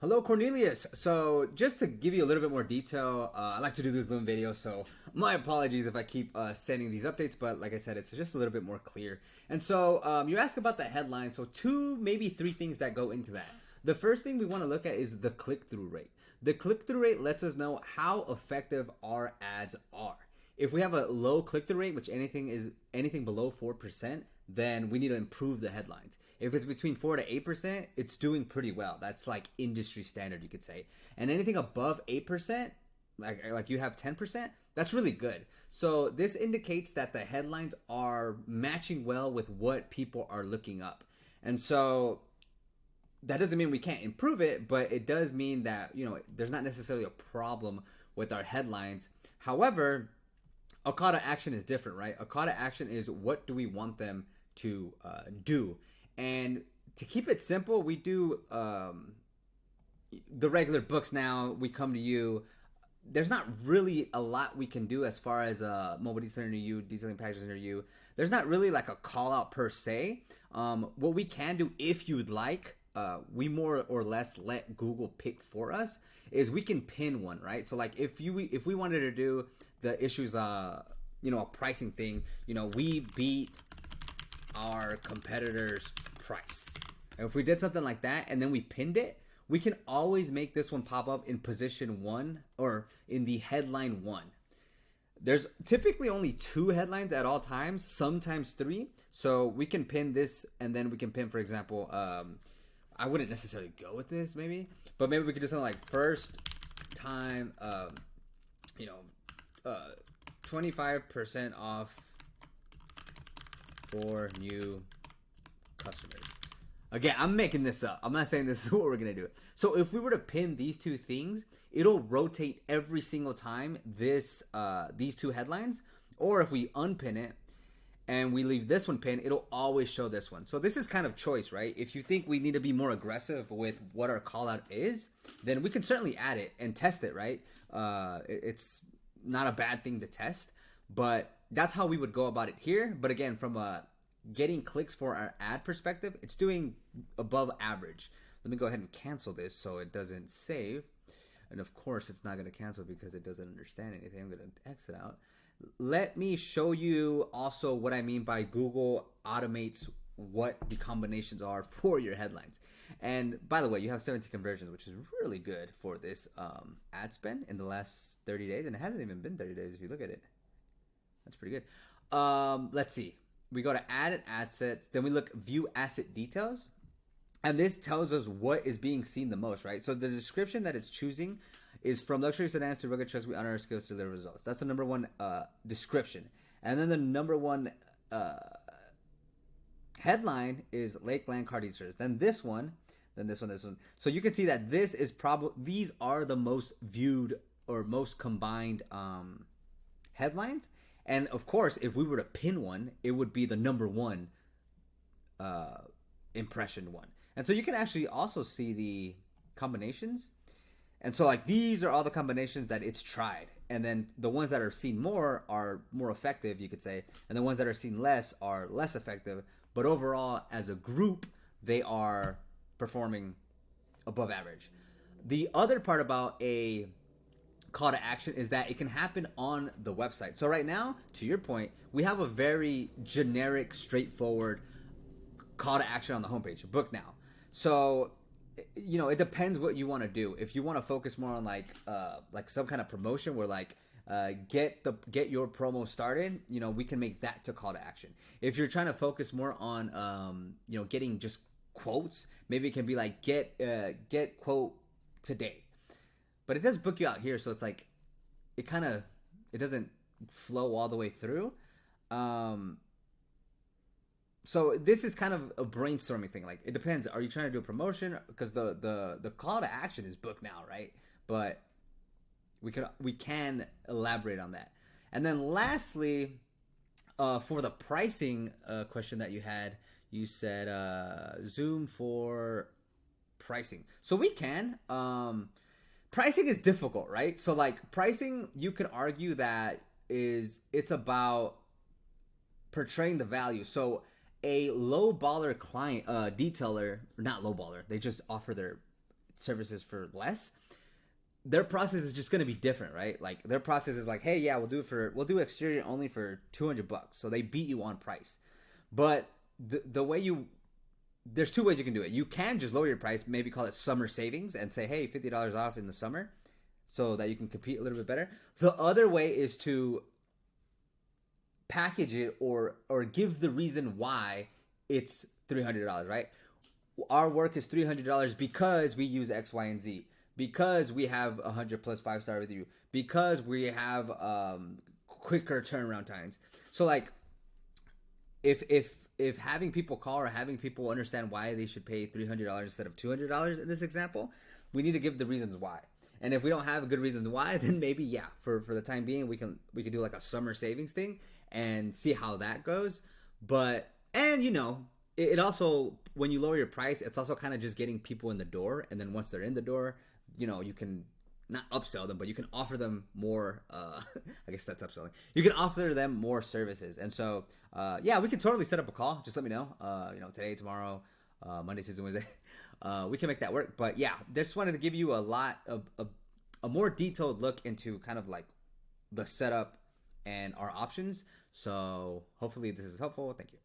Hello, Cornelius. So, just to give you a little bit more detail, I like to do these Loom videos, so my apologies if I keep sending these updates, but like I said, it's just a little bit more clear. And so, you asked about the headline, so two, maybe three things that go into that. The first thing we want to look at is the click-through rate. The click-through rate lets us know how effective our ads are. If we have a low click-through rate, which anything below 4%, then we need to improve the headlines. If it's between 4 to 8%, it's doing pretty well. That's like industry standard, you could say. And anything above 8%, like you have 10%, that's really good. So this indicates that the headlines are matching well with what people are looking up. And so that doesn't mean we can't improve it, but it does mean that, there's not necessarily a problem with our headlines. However, a call to action is different, right? A call to action is what do we want them to do? And to keep it simple, we do the regular books now. We come to you. There's not really a lot we can do as far as mobile detailing near you, detailing packages near you. There's not really like a call out per se. What we can do, if you'd like, we more or less let Google pick for us, is we can pin one, right? So like if we wanted to do the issues, a pricing thing, we beat our competitors' price. And if we did something like that and then we pinned it, we can always make this one pop up in position 1 or in the headline 1. There's typically only 2 headlines at all times, sometimes 3. So we can pin this, and then we can pin, for example, I wouldn't necessarily go with this maybe, but maybe we could do something like first time, 25% off for new customers. Again, I'm making this up. I'm not saying this is what we're going to do. So if we were to pin these 2 things, it'll rotate every single time these 2 headlines. Or if we unpin it and we leave this one pinned, it'll always show this one. So this is kind of choice, right? If you think we need to be more aggressive with what our call out is, then we can certainly add it and test it, right? It's not a bad thing to test, but that's how we would go about it here. But again, from a getting clicks for our ad perspective, it's doing above average. Let me go ahead and cancel this so it doesn't save. And of course, it's not going to cancel because it doesn't understand anything. I'm going to exit out. Let me show you also what I mean by Google automates what the combinations are for your headlines. And by the way, you have 17 conversions, which is really good for this ad spend in the last 30 days. And it hasn't even been 30 days if you look at it. That's pretty good. Let's see. We go to add and ad sets. Then we look view asset details. And this tells us what is being seen the most, right? So the description that it's choosing is from luxury sedans to rugged trucks, we honor our skills to deliver results. That's the number one description. And then the number one headline is Lakeland Car Dealers. Then this one, this one. So you can see that this is these are the most viewed or most combined headlines. And of course, if we were to pin one, it would be the number one impression one. And so you can actually also see the combinations. And so like these are all the combinations that it's tried. And then the ones that are seen more are more effective, you could say. And the ones that are seen less are less effective. But overall, as a group, they are performing above average. The other part about a call to action is that it can happen on the website. So right now, to your point, we have a very generic, straightforward call to action on the homepage, book now. So it depends what you want to do. If you want to focus more on like some kind of promotion where like get your promo started, we can make that to call to action. If you're trying to focus more on getting just quotes, maybe it can be like get quote today. But it does book you out here, so it's like it doesn't flow all the way through. So this is kind of a brainstorming thing. Like it depends. Are you trying to do a promotion? Because the call to action is book now, right? But we can elaborate on that. And then lastly, for the pricing question that you had, you said Zoom for pricing. So we can. Pricing is difficult, right? So like pricing, you could argue that it's about portraying the value. So a low baller client, detailer, not low baller, they just offer their services for less, their process is just going to be different, right? Like their process is like, hey, yeah, we'll do exterior only for $200. So they beat you on price. But the way there's two ways you can do it. You can just lower your price, maybe call it summer savings and say, hey, $50 off in the summer so that you can compete a little bit better. The other way is to package it or give the reason why it's $300, right? Our work is $300 because we use X, Y, and Z, because we have 100 plus 5-star review, because we have quicker turnaround times. So like, if having people call or having people understand why they should pay $300 instead of $200 in this example, we need to give the reasons why. And if we don't have a good reasons why, then maybe for the time being we can do like a summer savings thing and see how that goes. But and it also, when you lower your price, it's also kind of just getting people in the door, and then once they're in the door, you can not upsell them, but you can offer them more. I guess that's upselling. You can offer them more services, and so we can totally set up a call. Just let me know. Today, tomorrow, Monday, Tuesday, Wednesday. We can make that work. But yeah, just wanted to give you a more detailed look into kind of like the setup and our options. So hopefully this is helpful. Thank you.